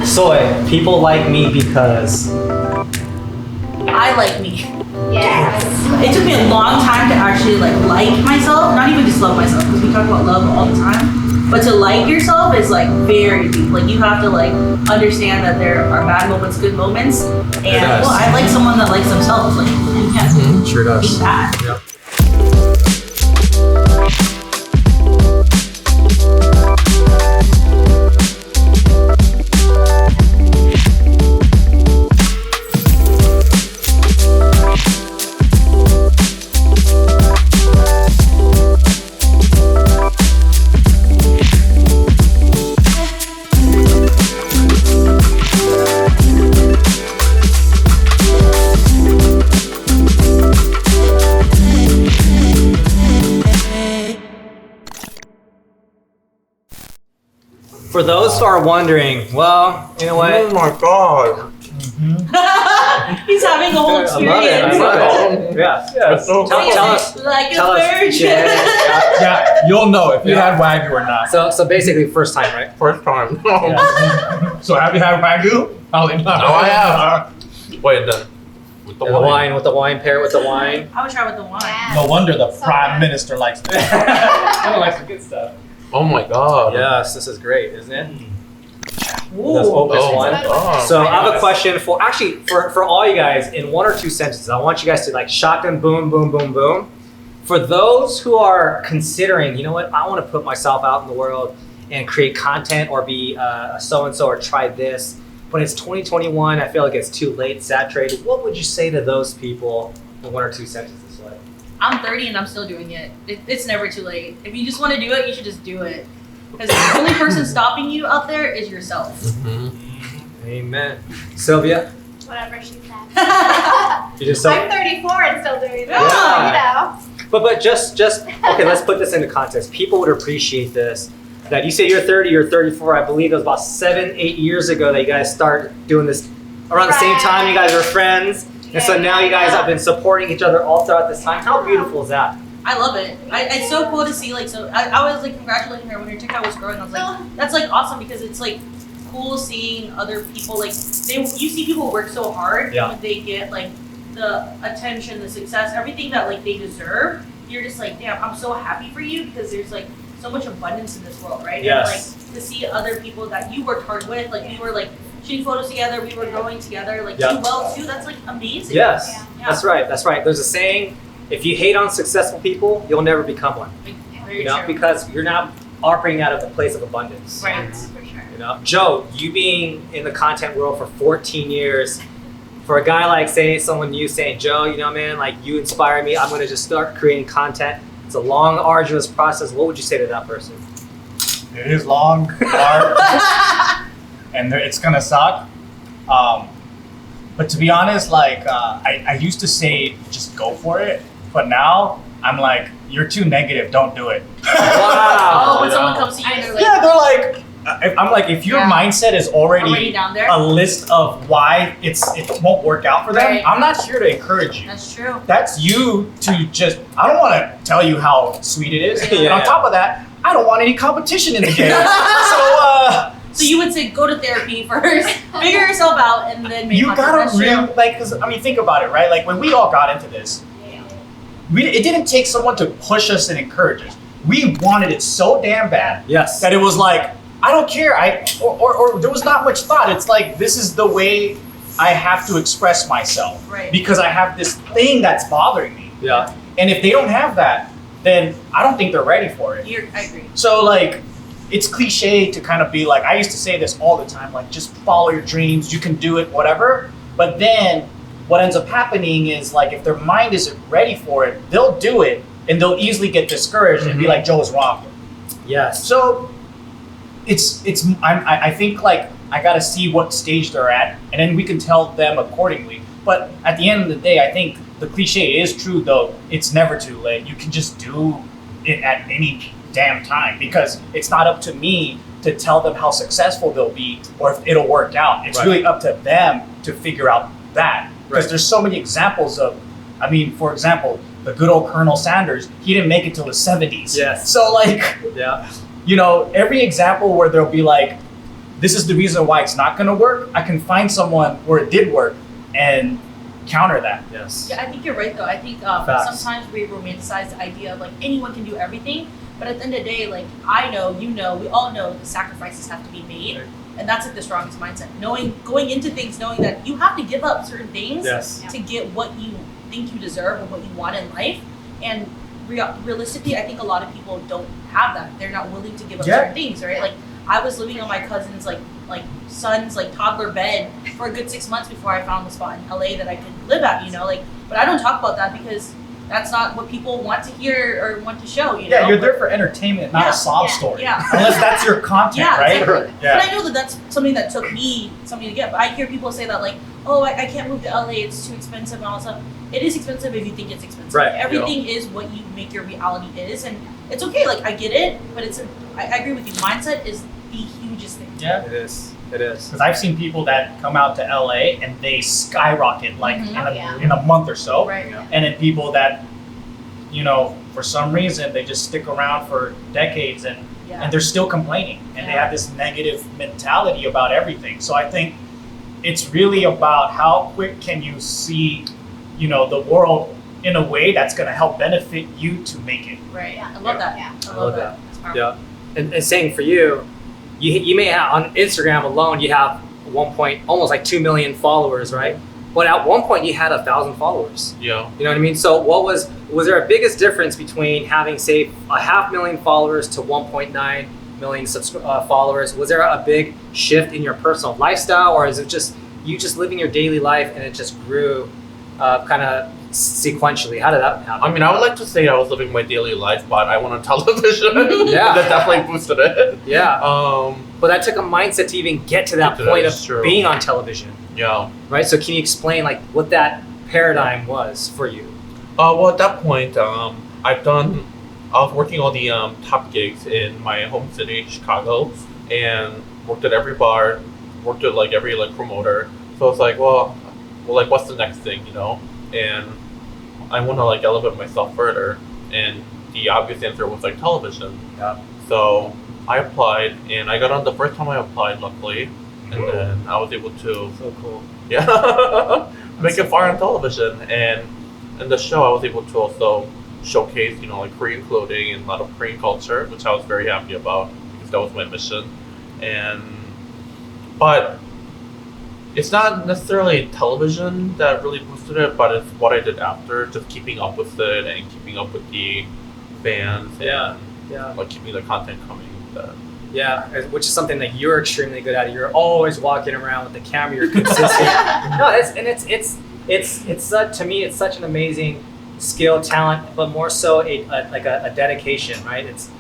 Soy, people like me because I like me. Yes. It took me a long time to actually like myself, not even just love myself, because we talk about love all the time. But to like yourself is like very deep. Like you have to like understand that there are bad moments, good moments, and well, I like someone that likes themselves. Like, and yeah, sure does. Beat that. Yep. For those who are wondering, well, you know what? Oh my god. He's having a whole I experience. love it. Yeah. So Tell us. Like Tell a us, virgin. Jen. Yeah, you'll know if you had Wagyu or not. So basically, first time, right? first time. Yeah. So have you had Wagyu? Probably not. No, I have. Wait, then. With the And with the wine, pair it with the wine. I would try with the wine. Yeah. No wonder the So Prime good. Minister likes this. Kind of likes the good stuff. Oh my god. Yes, this is great, isn't it? Ooh. Let's open this Oh one. my god. So I have a question for all you guys in one or two sentences. I want you guys to like shotgun, boom, boom, boom, boom. For those who are considering, you know what, I want to put myself out in the world and create content or be a so-and-so or try this. When it's 2021, I feel like it's too late, saturated. What would you say to those people in one or two sentences? Like, I'm 30 and I'm still doing it. It's never too late. If you just want to do it, you should just do it. Because the only person stopping you out there is yourself. Mm-hmm. amen. Sylvia, Whatever she said. you just so. I'm 34 and still doing it. Yeah. You know. But just okay. Let's put this into context. People would appreciate this. That you say you're 30, you're 34. I believe it was about 7-8 years ago that you guys started doing this. Around the same time, you guys were friends, and so now you guys have been supporting each other all throughout this time. How beautiful is that? I love it. It's so cool to see. Like, so I was like congratulating her when her TikTok was growing. I was like, that's like awesome because it's like cool seeing other people like you see people work so hard Yeah. when they get like the attention, the success, everything that like they deserve. You're just like, damn, I'm so happy for you because there's like so much abundance in this world, right? Yes. And like to see other people that you worked hard with, like we were like shooting photos together, we were growing together, like Yeah. do well too. That's like amazing. Yes, Yeah. that's right. That's right. There's a saying: if you hate on successful people, you'll never become one. Like, very You know, true. because you're not operating out of a place of abundance. Right. For sure. You know, Joe, you being in the content world for 14 years, for a guy like say someone new saying, Joe, you know, man, like you inspire me. I'm gonna just start creating content. It's a long, arduous process. What would you say to that person? It is long, hard, and it's gonna suck. But to be honest, like I used to say, just go for it. But now I'm like, you're too negative. Don't do it. Oh, when Yeah. someone comes to you and they're like, Yeah, they're like, I'm like, if your Yeah. mindset is already already down there. a list of why it won't work out for them, Right. I'm not here to encourage you. That's true. That's you to just, I don't want to tell you how sweet it is. Yeah. And on top of that, I don't want any competition in the game. So you would say go to therapy first, figure yourself out, and then make You content. gotta That's true. really, like, cause I mean, think about it, right? Like when we all got into this, it didn't take someone to push us and encourage us. We wanted it so damn bad Yes. that it was like, I don't care. Or there was not much thought. It's like, this is the way I have to express myself. Right. Because I have this thing that's bothering me. Yeah. And if they don't have that, then I don't think they're ready for it. I agree. So like, it's cliche to kind of be like, I used to say this all the time, like just follow your dreams, you can do it, whatever. But then what ends up happening is like, if their mind isn't ready for it, they'll do it and they'll easily get discouraged and be like, Joe was wrong. Yes. So I think like, I gotta see what stage they're at and then we can tell them accordingly. But at the end of the day, I think the cliche is true though, it's never too late. You can just do it at any damn time because it's not up to me to tell them how successful they'll be or if it'll work out. It's Right. really up to them to figure out that. Because Right. there's so many examples of, I mean, for example, the good old Colonel Sanders, he didn't make it till the 70s. Yes. So like, Yeah. you know, every example where there'll be like this is the reason why it's not going to work, I can find someone where it did work and counter that. Yes. Yeah, I think you're right though. I think Facts. sometimes we romanticize the idea of like anyone can do everything, but at the end of the day, like I know, you know, we all know the sacrifices have to be made, and that's like the strongest mindset. Going into things, knowing that you have to give up certain things Yes. to get what you think you deserve or what you want in life, and realistically, I think a lot of people don't have that. They're not willing to give up Yeah. certain things, right? Like I was living on my cousin's like son's like toddler bed for a good 6 months before I found the spot in LA that I could live at, you know, like, but I don't talk about that because that's not what people want to hear or want to show, you know. Yeah, you're there for entertainment, not Yeah, a sob yeah, story. yeah. Unless that's your content, Yeah, right? exactly. Yeah. But I know that that's something that took me something to get, but I hear people say that like, oh, I can't move to LA, it's too expensive and all that stuff. It is expensive if you think it's expensive. Right, Everything is what you make your reality is, and it's okay, like I get it, but I agree with you, mindset is the hugest thing. Yeah. It is. It is. Because I've seen people that come out to LA and they skyrocket like Mhm. Oh, yeah. in a month or so. Right. And then people that, you know, for some reason they just stick around for decades and Yeah. they're still complaining and they Yeah. have this negative mentality about everything. So I think it's really about how quick can you see, you know, the world in a way that's going to help benefit you to make it. Right. Yeah. I love that. Yeah. I love that. That's powerful. Yeah. And saying for you, you may have on Instagram alone, you have almost like 2 million followers, right? But at one point you had 1,000 followers. Yeah. You know what I mean? So was there a biggest difference between having, say, 500,000 followers to 1.9 million followers? Was there a big shift in your personal lifestyle, or is it just you just living your daily life and it just grew kind of sequentially? How did that happen? I mean, I would like to say I was living my daily life, but I went on television. Yeah. That definitely boosted it. Yeah. But that took a mindset to even get to that Get to that, point of it's true. being on television, Yeah. right? So can you explain like what that paradigm was for you? Well, at that point, I was working all the top gigs in my home city, Chicago, and worked at every bar, worked at like every like promoter. So it's like, well, like what's the next thing, you know? And I want to like elevate myself further, and the obvious answer was like television. Yeah. So I applied, and I got on the first time I applied, luckily, and then I was able to So cool. make it far on television, and in the show I was able to also showcase, you know, like Korean clothing and a lot of Korean culture, which I was very happy about because that was my mission. But it's not necessarily television that really boosted it, but it's what I did after, just keeping up with it and keeping up with the fans Yeah. and Yeah. like keeping the content coming. Yeah, which is something that you're extremely good at. You're always walking around with the camera. You're consistent. No, it's to me it's such an amazing skill, talent, but more so a dedication, right? It's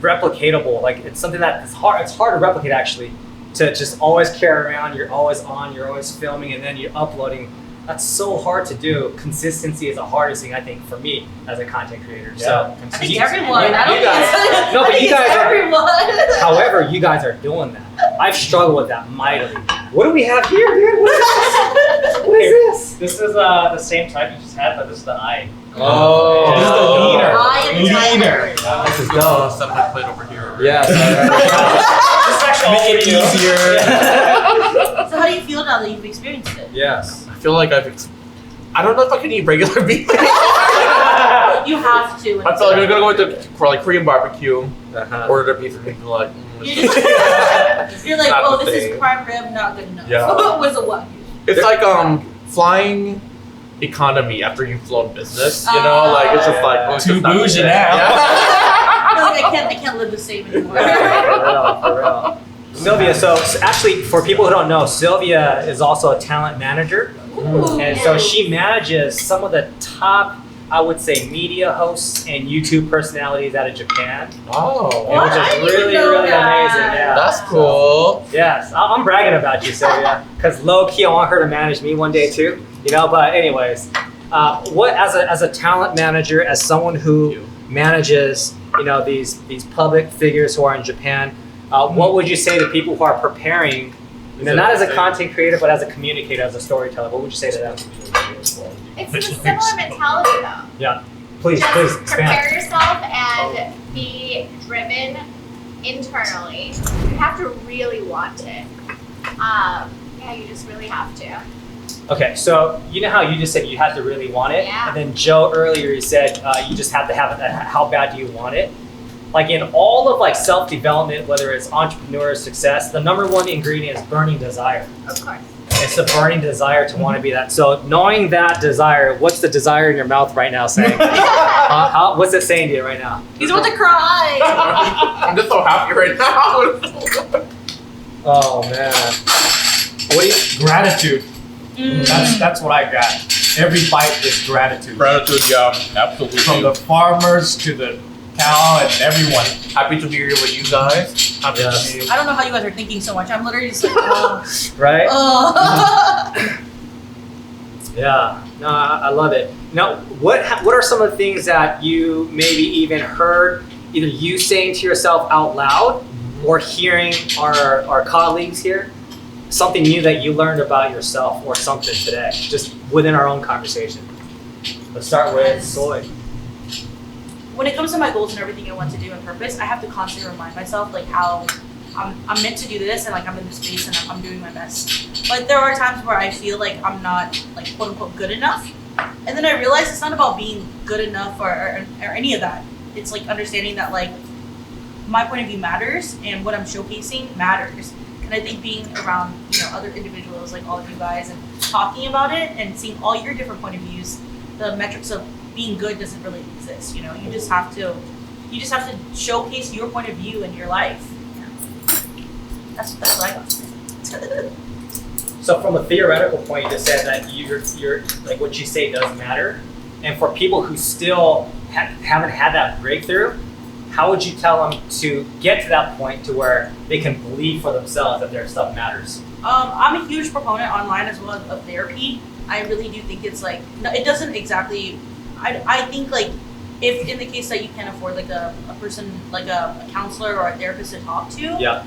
replicatable. Like it's something that is hard. It's hard to replicate actually. To just always carry around. You're always on. You're always filming, and then you're uploading. That's so hard to do. Consistency is the hardest thing I think for me as a content creator. So I think everyone. You I don't guys- think it's, no, I but think you it's guys are- everyone. However, you guys are doing that. I've struggled with that mightily. What do we have here, dude? What is this? What is this? This is the same type you just had, but this is the eye. Oh. This is the leader. I am the Leader. timer. This is So dope. set my plate over here. Yes. This is actually all Make it for you. easier. So how do you feel now that you've experienced it? Yes. I feel like I don't know if I can eat regular beef. You have to. I feel like I'm gonna go with for like Korean barbecue, Uh-huh. order the beef and be like, You're just, you're like, Not oh, the this same. is prime rib, not good enough. Yeah. Was a Wagyu. it's like flying economy after you've flown business. You know, like it's just like oh, it's Too just not bougie the same. now. Yeah. You're like, I can't live the same anymore. For real. Sylvia, so actually, for people who don't know, Sylvia is also a talent manager. Ooh. And so she manages some of the top, I would say, media hosts and YouTube personalities out of Japan. Oh, What? Which I is didn't even really, know really that. amazing. Yeah. that's cool. Yes, I'm bragging about you, Sylvia, because low key, I want her to manage me one day too. You know, but anyways, what as a talent manager, as someone who manages, you know, these public figures who are in Japan, what would you say to people who are preparing? You know, not as a content creator, but as a communicator, as a storyteller. What would you say to them? It's a similar mentality though. Please Just expand. prepare yourself and be driven internally. You have to really want it. Yeah, you just really have to. Okay, so you know how you just said you had to really want it? Yeah. And then Joe earlier, you said you just have to have it. How bad do you want it? Like in all of like self-development, whether it's entrepreneur success, the number one ingredient is burning desire. Of course. It's the burning desire to want to be that. So knowing that desire, what's the desire in your mouth right now saying? What's it saying to you right now? He's about to cry. I'm just so happy right now. Oh man. What do you? Gratitude. That's what I got. Every bite is gratitude. Gratitude, yeah, absolutely. From the farmers to the cow and everyone. Happy to be here with you guys. Happy Yes. to be I don't know how you guys are thinking so much. I'm literally just like, oh. Right? Oh. Yeah. No, I love it. Now, what are some of the things that you maybe even heard either you saying to yourself out loud or hearing our colleagues here? Something new that you learned about yourself or something today, just within our own conversation. Let's start with Soy. When it comes to my goals and everything I want to do and purpose, I have to constantly remind myself like how I'm meant to do this and like I'm in this space and I'm doing my best. But there are times where I feel like I'm not like quote unquote good enough. And then I realize it's not about being good enough or any of that. It's like understanding that like my point of view matters and what I'm showcasing matters. And I think being around, other individuals like all of you guys and talking about it and seeing all your different point of views, the metrics of being good doesn't really exist. You just have to showcase your point of view in your life. Yeah. That's what I got. So from a theoretical point, you just said that you're like what you say does matter. And for people who still haven't had that breakthrough, how would you tell them to get to that point to where they can believe for themselves that their stuff matters? I'm a huge proponent online as well of therapy. I really do think it's like, it doesn't exactly, I think like if in the case that you can't afford like a person, like a counselor or a therapist to talk to, Yeah.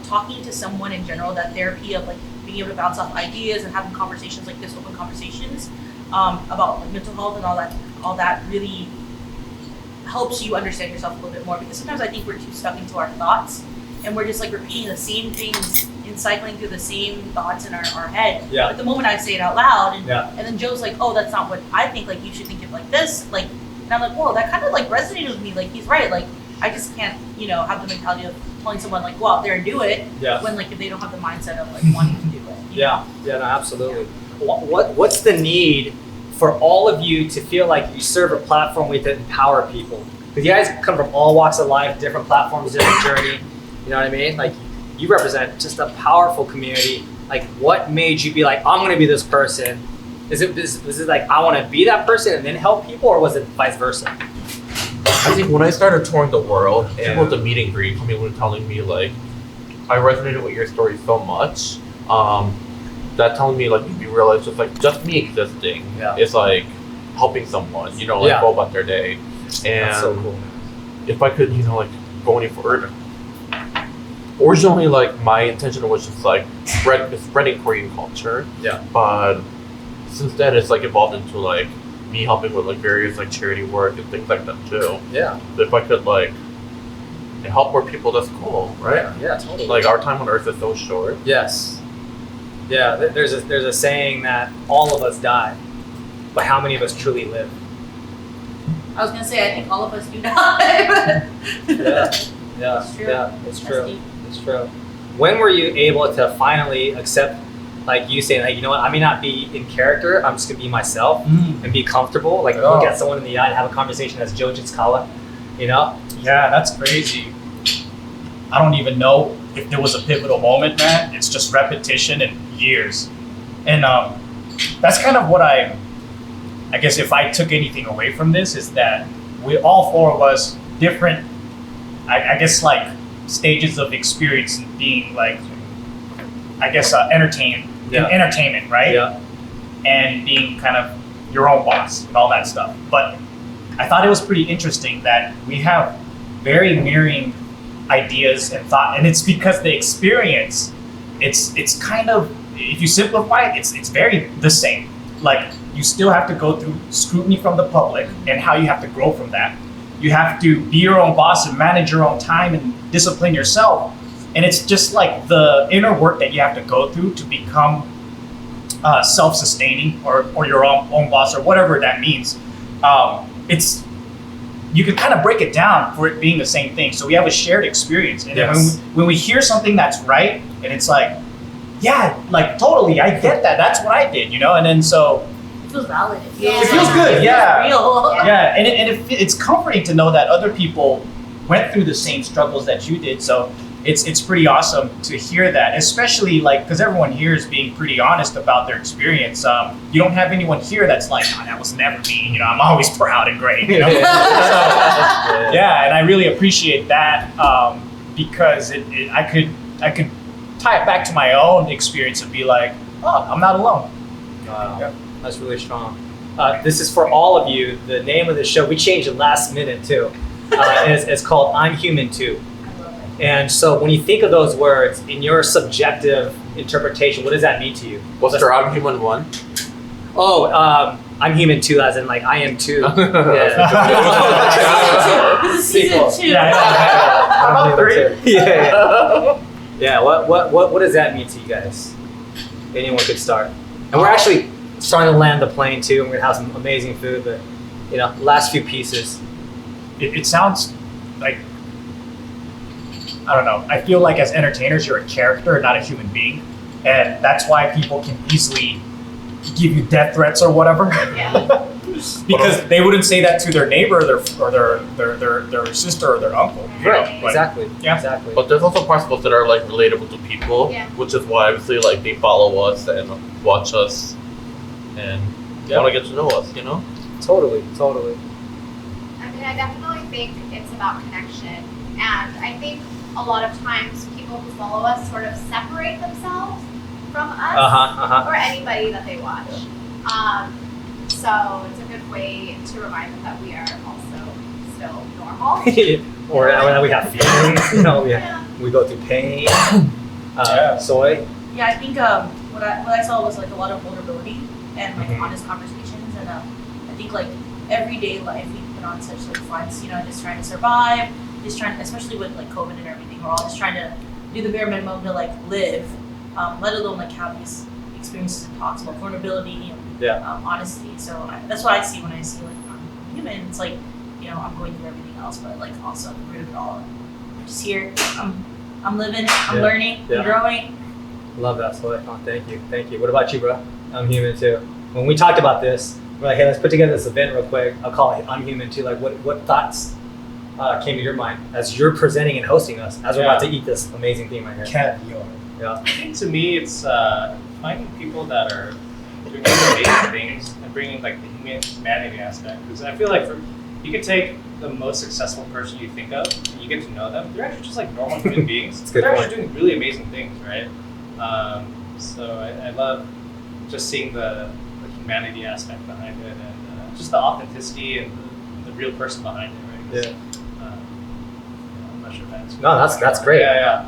Talking to someone in general, that therapy of like being able to bounce off ideas and having conversations like this, open conversations about like mental health and all that really helps you understand yourself a little bit more, because sometimes I think we're too stuck into our thoughts and we're just like repeating the same things and cycling through the same thoughts in our head. Yeah. But the moment I say it out loud and then Joe's like, oh, that's not what I think, like you should think it like this, like, and I'm like, whoa, that kind of like resonated with me, like he's right, like I just can't, have the mentality of telling someone like go out there and do it when like if they don't have the mindset of like wanting to do it. Yeah, no, absolutely. What's the need for all of you to feel like you serve a platform with to empower people? Because you guys come from all walks of life, different platforms, different journey. You know what I mean? Like you represent just a powerful community. Like what made you be like, I'm going to be this person? Was it like I want to be that person and then help people, or was it vice versa? I think when I started touring the world, people at the meet and greet coming and telling me like, I resonated with your story so much. That telling me like you realize just me existing is like helping someone, go about their day. And that's so cool. If I could, go any further. Originally, like my intention was just like spreading Korean culture. Yeah. But since then, it's like evolved into like me helping with like various like charity work and things like that too. Yeah. If I could like help more people, that's cool, right? Yeah, totally. Like our time on Earth is so short. Yes. Yeah, there's a saying that all of us die, but how many of us truly live? I was gonna say I think all of us do die. It's true. It's true. When were you able to finally accept, like you saying, like, you know what, I may not be in character, I'm just gonna be myself and be comfortable, like look at someone in the eye and have a conversation as Joe Jitsukawa, Yeah, that's crazy. I don't even know if there was a pivotal moment, man. It's just repetition and years. And that's kind of what I guess if I took anything away from this is that we all four of us different, I guess like stages of experience and being like, I guess entertainment, right? Yeah. And being kind of your own boss and all that stuff. But I thought it was pretty interesting that we have very mirroring ideas and thought, and it's because the experience, it's kind of, if you simplify it, it's very the same. Like you still have to go through scrutiny from the public and how you have to grow from that. You have to be your own boss and manage your own time and discipline yourself. And it's just like the inner work that you have to go through to become self-sustaining or your own boss or whatever that means. It's you can kind of break it down for it being the same thing. So we have a shared experience. And Yes. when we hear something that's right, and it's like, yeah, like totally, I get that. That's what I did, you know? And then so, It feels valid. It Yeah. feels, It feels good, yeah. real. yeah, and it's comforting to know that other people went through the same struggles that you did. So it's pretty awesome to hear that, especially like, because everyone here is being pretty honest about their experience. You don't have anyone here that's like, oh, that was never me, you know, I'm always proud and great, you know? Yeah, and I really appreciate that because I could tie it back to my own experience and be like, oh, I'm not alone. Wow, Yeah. that's really strong. This is for all of you. The name of the show, we changed it last minute too. It's called I'm Human Too. I love it. And so when you think of those words, in your subjective interpretation, what does that mean to you? What's your I'm Human 1? Oh, I'm human too, as in like I am too. This is season 2. Yeah, I don't believe it Three. too. Yeah. Yeah. What does that mean to you guys? Anyone could start. And we're actually starting to land the plane too, and we're gonna have some amazing food. But you know, last few pieces. It sounds like, I don't know, I feel like as entertainers, you're a character, not a human being. And that's why people can easily give you death threats or whatever. Yeah. Because they wouldn't say that to their neighbor or their sister or their uncle. You know? Like, Exactly. Yeah. Exactly. But there's also parts of us that are like relatable to people, Yeah. which is why obviously like they follow us and watch us and want to get to know us, you know? Totally. I mean, I definitely think it's about connection. And I think a lot of times people who follow us sort of separate themselves from us or anybody that they watch. So it's a good way to remind them that we are also still normal. Or that we have feelings. You know, Yeah. we go through pain. Yeah. Soy. Yeah, I think what I saw was like a lot of vulnerability and like Mhm. honest conversations, and I think like everyday life we've been on such like fronts, you know, just trying to survive, just trying, especially with like COVID and everything, we're all just trying to do the bare minimum to like live, let alone like have these experiences and talks about vulnerability and honesty. So that's what I see when I see like I'm human. It's like, you know, I'm going through everything else, but like also at the root of it all, I'm just here. I'm living. I'm learning. Yeah. I'm growing. Love that, Soy. Oh, thank you. What about you, bro? I'm human too. When we talked about this, we're like, hey, let's put together this event real quick. I'll call it I'm Human Too. Like, what thoughts came to your mind as you're presenting and hosting us, as we're about to eat this amazing thing right here? Caviar. Yeah. I think to me, it's finding people that are doing amazing things and bringing like the humanity aspect. Because I feel like you could take the most successful person you think of, and you get to know them. They're actually just like normal human beings. That's a good They're point. actually doing really amazing things, right? So I love just seeing the humanity aspect behind it and just the authenticity and the real person behind it, right? 'Cause, I'm not sure if that's No, that's great. Yeah.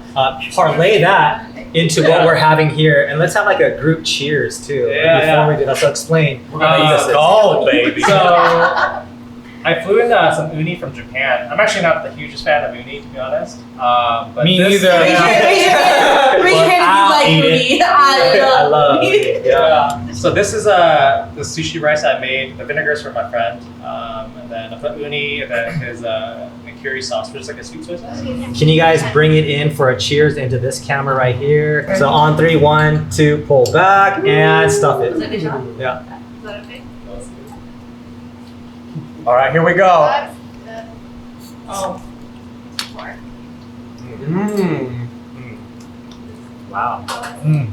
Parlay that into what we're having here, and let's have like a group cheers too. Before we do that, so explain. We're gonna eat this gold, baby. So I flew in some uni from Japan. I'm actually not the hugest fan of uni, to be honest. But Me this- neither. Raise your hand I'll if you eat like uni. I I love uni. it. Yeah. So this is the sushi rice I made. The vinegar's for my friend, and then I put uni, and then his a curry sauce, which is like a sweet soy sauce. Can you guys bring it in for a cheers into this camera right here? So on 3, 1, 2, pull back and stuff Was that it. a good job? Yeah. Is that okay? All right, here we go. That's the Oh, pork. Mmm. Wow. Mm.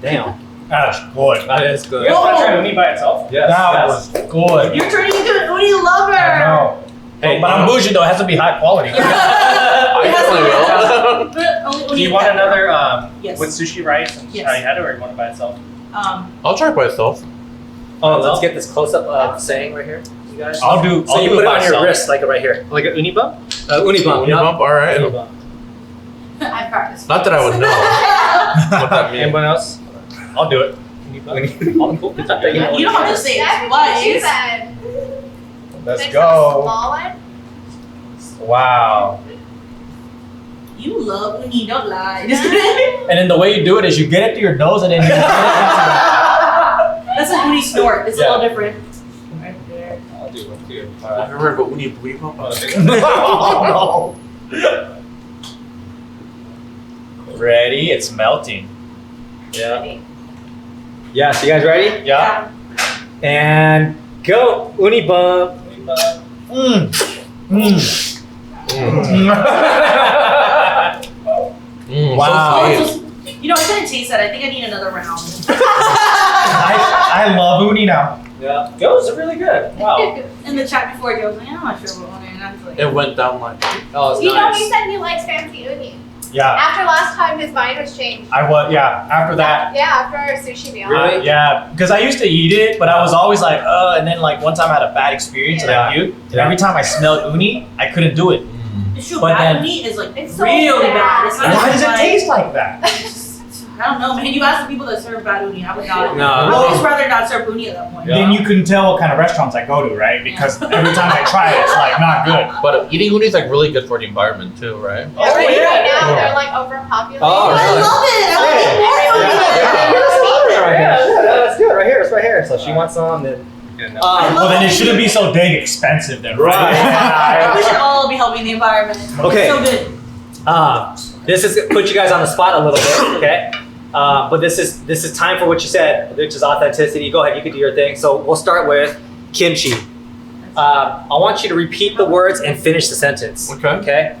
Damn. That's good. That is good. You guys want to try uni by itself? Yes. That yes. was good. you're turning into an uni lover. I know. Hey, But I'm bougie though. It has to be high quality. I definitely will. But only Do you want another Yes. with sushi rice and Yes. how you had it, or you want it by itself? I'll try it by itself. Oh, let's get this close up saying right here, you guys. I'll do. So I'll you do put it on myself. your wrist, like right here. Like a uni bump? Uni bump. Uni bump, all right. Uni bump. I practiced. Not that I would know what that means. Anyone else? I'll do it. Uni bump. You don't have to say That's it what you twice. said. Let's Next go. Small one. Wow. You love uni, don't lie. And then the way you do it is you get it to your nose and then you get it That's a uni snort. It's a little different. Right there. I'll do one too. I've never heard about uni bleep up. Oh, no. Ready? It's melting. Yeah. Yeah. So you guys ready? Yeah. And go. Uni bump. Mm. Mm. Wow. So sweet. You know, I couldn't taste that. I think I need another round. I love uni now. Yeah. Those are really good. Wow. In the chat before, Joe was like, I'm not sure what one. And I was like, It went down like. Oh, it's You know, he nice. said he likes fancy uni. Yeah. After last time, his mind was changed. I was. Yeah. After that. Yeah, after our sushi meal. Really? Yeah, because I used to eat it, but I was always like, and then like one time I had a bad experience and I puked. And every time I smelled uni, I couldn't do it. it's true. But Bad then- uni is like It's so really bad. bad. It's not Why just does it like, taste like that? I don't know, man. You ask the people that serve bad uni, I would not. No. I would just rather not serve uni at that point. Yeah. Then you can tell what kind of restaurants I go to, right? Because every time I try it, it's like not good. But eating uni is like really good for the environment too, right? Yeah, right, yeah. right now, Yeah. they're like overpopulated. Oh, I really? love it. I want to eat more uni. Let's do it right here. It's right here. So she wants some. Then. Well, then it shouldn't be so dang expensive, then, Right. right? We should all be helping the environment. Okay. So good. This is put you guys on the spot a little bit, okay? But this is time for what you said, which is authenticity. Go ahead, you can do your thing. So we'll start with kimchi. I want you to repeat the words and finish the sentence. Okay. Okay.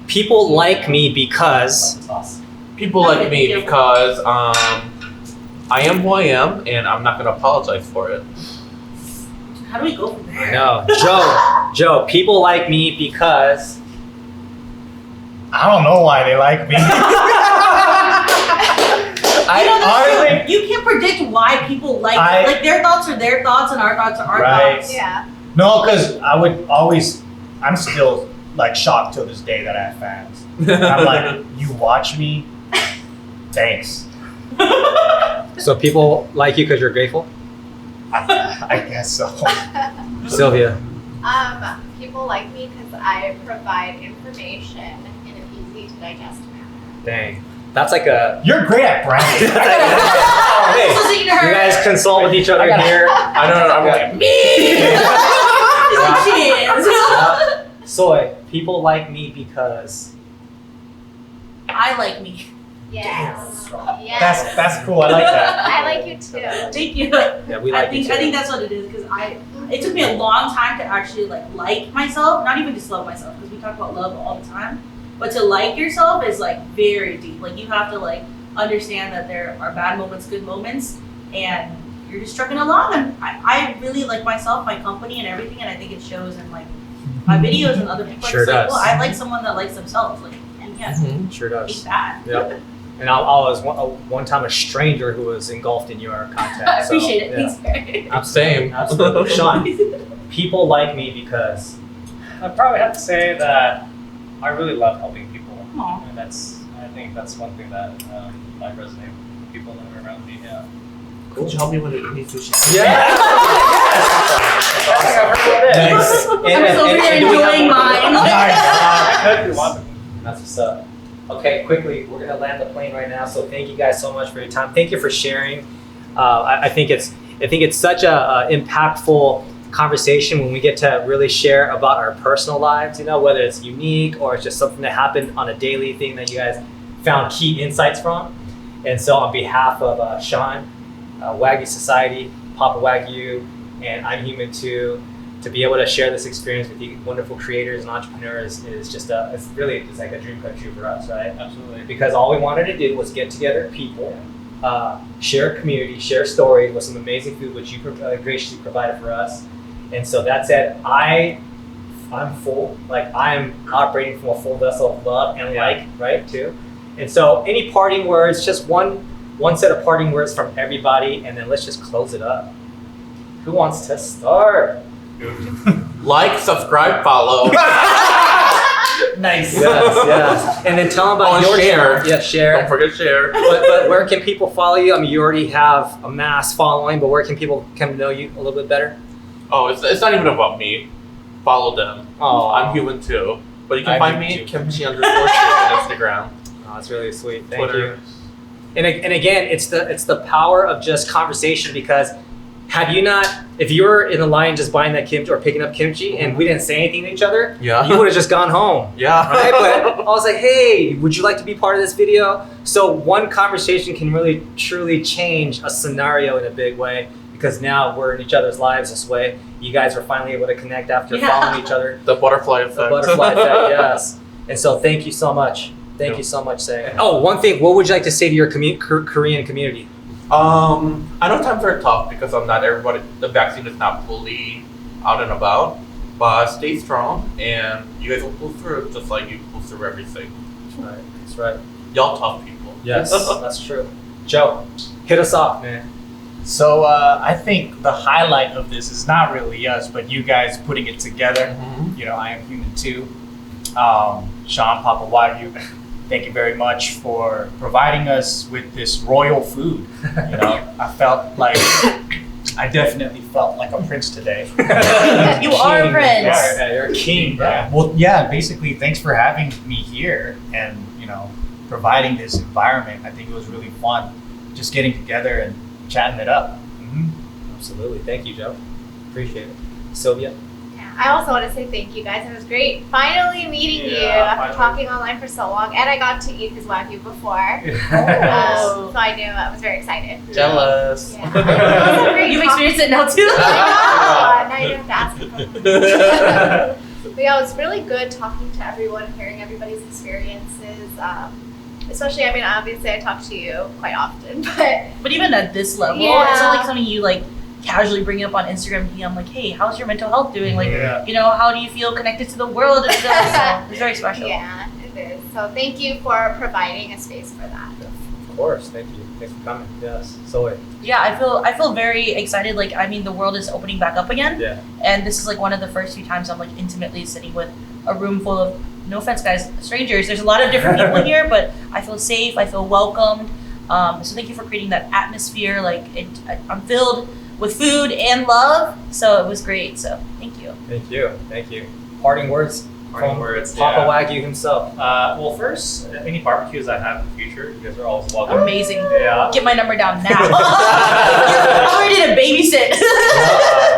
People like me because. People like me because I am who I am, and I'm not gonna apologize for it. How do we go from there? No, Joe. People like me because. I don't know why they like me. You know, that's honestly- true. You can't predict why people like their thoughts are their thoughts and our thoughts are our Right. thoughts. Yeah. No, because I would always, I'm still like shocked till this day that I have fans. And I'm like, you watch me? Thanks. So people like you because you're grateful. I guess so. Sylvia. People like me because I provide information in an easy to digest manner. Dang. That's like a. You're great at branding. Hey, Listening to you her. guys consult with each other here. I don't know. I'm like, Cheers. Soy. People like me because. I like me. Yes. Yes. That's cool. I like that. I like you too. Thank you. Yeah, we like I think you too. that's what it is because it took me a long time to actually like myself, not even just love myself because we talk about love all the time, but to like yourself is like very deep. Like you have to like understand that there are bad moments, good moments, and you're just trucking along. And I really like myself, my company, and everything, and I think it shows in like my videos and other people. Sure It's like, does. well, I like someone that likes themselves, like, and yes, Sure ain't does. bad. Yep. And I was one time a stranger who was engulfed in your content. I so, appreciate it. yeah. Thanks, Barry. Absolutely. Same. Absolutely. Sean. People like me because. I'd probably have to say that I really love helping people, Aw. and I think that's one thing that might resonate with people that are around me. Yeah. could you help me with the uni sushi? Yeah. Nice. I'm over here do we have enjoying more? mine. Nice. That's what's up. Okay, quickly, we're gonna land the plane right now. So thank you guys so much for your time. Thank you for sharing. I think it's such a impactful conversation when we get to really share about our personal lives. You know, whether it's unique or it's just something that happened on a daily thing that you guys found key insights from. And so, on behalf of Sean, Wagyu Society, Papa Wagyu, and I'm Human Too, to be able to share this experience with you wonderful creators and entrepreneurs is just it's like a dream come true for us, right? Absolutely. Because all we wanted to do was get together people, share community, share stories with some amazing food which you graciously provided for us. And so that said, I'm full, like I'm operating from a full vessel of love and right too. And so any parting words, just one set of parting words from everybody, and then let's just close it up. Who wants to start? Like, subscribe, follow. Nice. Yes. And then tell them about Oh, your share. Yeah, share. Don't forget share. But where can people follow you? I mean, you already have a mass following, but where can people come to know you a little bit better? Oh, it's not even about me. Follow them. Oh, I'm human too. But you can I find do me too. kimchi _ on Instagram, Oh, that's really sweet. Thank Twitter. you. And again, it's the power of just conversation, because had you not, if you were in the line just buying that kimchi or picking up kimchi and we didn't say anything to each other, Yeah. you would have just gone home. Yeah. Right? But I was like, hey, would you like to be part of this video? So one conversation can really truly change a scenario in a big way, because now we're in each other's lives this way. You guys are finally able to connect after following each other. The butterfly effect. The butterfly effect, yes. And so thank you so much. Thank you so much, Say. Oh, one thing, what would you like to say to your Korean community? I know times are tough because of not everybody. The vaccine is not fully out and about, but stay strong, and you guys will pull through just like you pull through everything. That's right. That's right. Y'all tough people. Yes, that's true. Joe, hit us off, man. So I think the highlight of this is not really us, but you guys putting it together. Mhm. You know, I am human too. Sean, Papa Wagyu, thank you very much for providing us with this royal food. You know, I definitely felt like a prince today. You are a prince. Yeah, you're a king, bro. Yeah. Well, yeah, basically, thanks for having me here and, you know, providing this environment. I think it was really fun just getting together and chatting it up. Absolutely. Thank you, Joe. Appreciate it. Sylvia? Yeah, I also want to say thank you guys. It was great finally meeting you Yeah, after talking online for so long. And I got to eat his Wagyu before. Oh. So I knew I was very excited. Jealous. Yeah. It was a great You've talk. experienced it now too. I know. Now you don't have to ask. But yeah, it was really good talking to everyone, hearing everybody's experiences. Especially, I mean, obviously I talk to you quite often, But even at this level, Yeah. it's not like something you like casually bring up on Instagram. I'm like, hey, how's your mental health doing? Like, Yeah. you know, how do you feel connected to the world and stuff? So it's very special. yeah, it is. So thank you for providing a space for that. Of course. Thank you. Thanks for coming. Yes. Zoe. Yeah, I feel very excited. Like, I mean, the world is opening back up again, Yeah. and this is like one of the first few times I'm like intimately sitting with a room full of, no offense, guys, strangers. There's a lot of different people here, but I feel safe. I feel welcomed. So thank you for creating that atmosphere. Like, I'm filled with food and love. So it was great. So thank you. Thank you. Thank you. Parting words Parting from words, Papa yeah. Wagyu himself. Well, first, any barbecues I have in the future, you guys are always welcome. Amazing. Yeah. Get my number down now. I'm ready to babysit.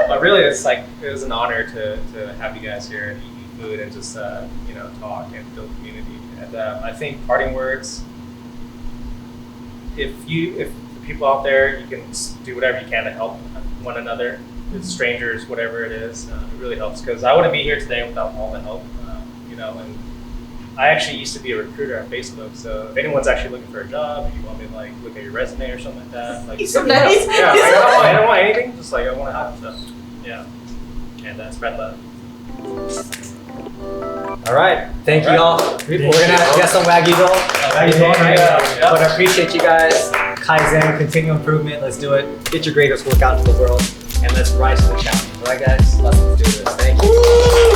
But really, it was an honor to have you guys here and eat food and just talk and build community. And I think parting words. If the people out there, you can do whatever you can to help one another, with strangers, whatever it is. It really helps, because I wouldn't be here today without all the help. And I actually used to be a recruiter on Facebook, so if anyone's actually looking for a job, if you want me to like look at your resume or something like that, like He's so nice. yeah, I don't want anything, just like I want to help. So yeah, and spread love. All right. Thank you all. We're going to get some Wagyu roll. Wagyu roll, right? Yeah. But I appreciate you guys. Kaizen, continual improvement. Let's do it. Get your greatest work out to the world. And let's rise to the challenge. All right, guys? Let's do this. Thank you.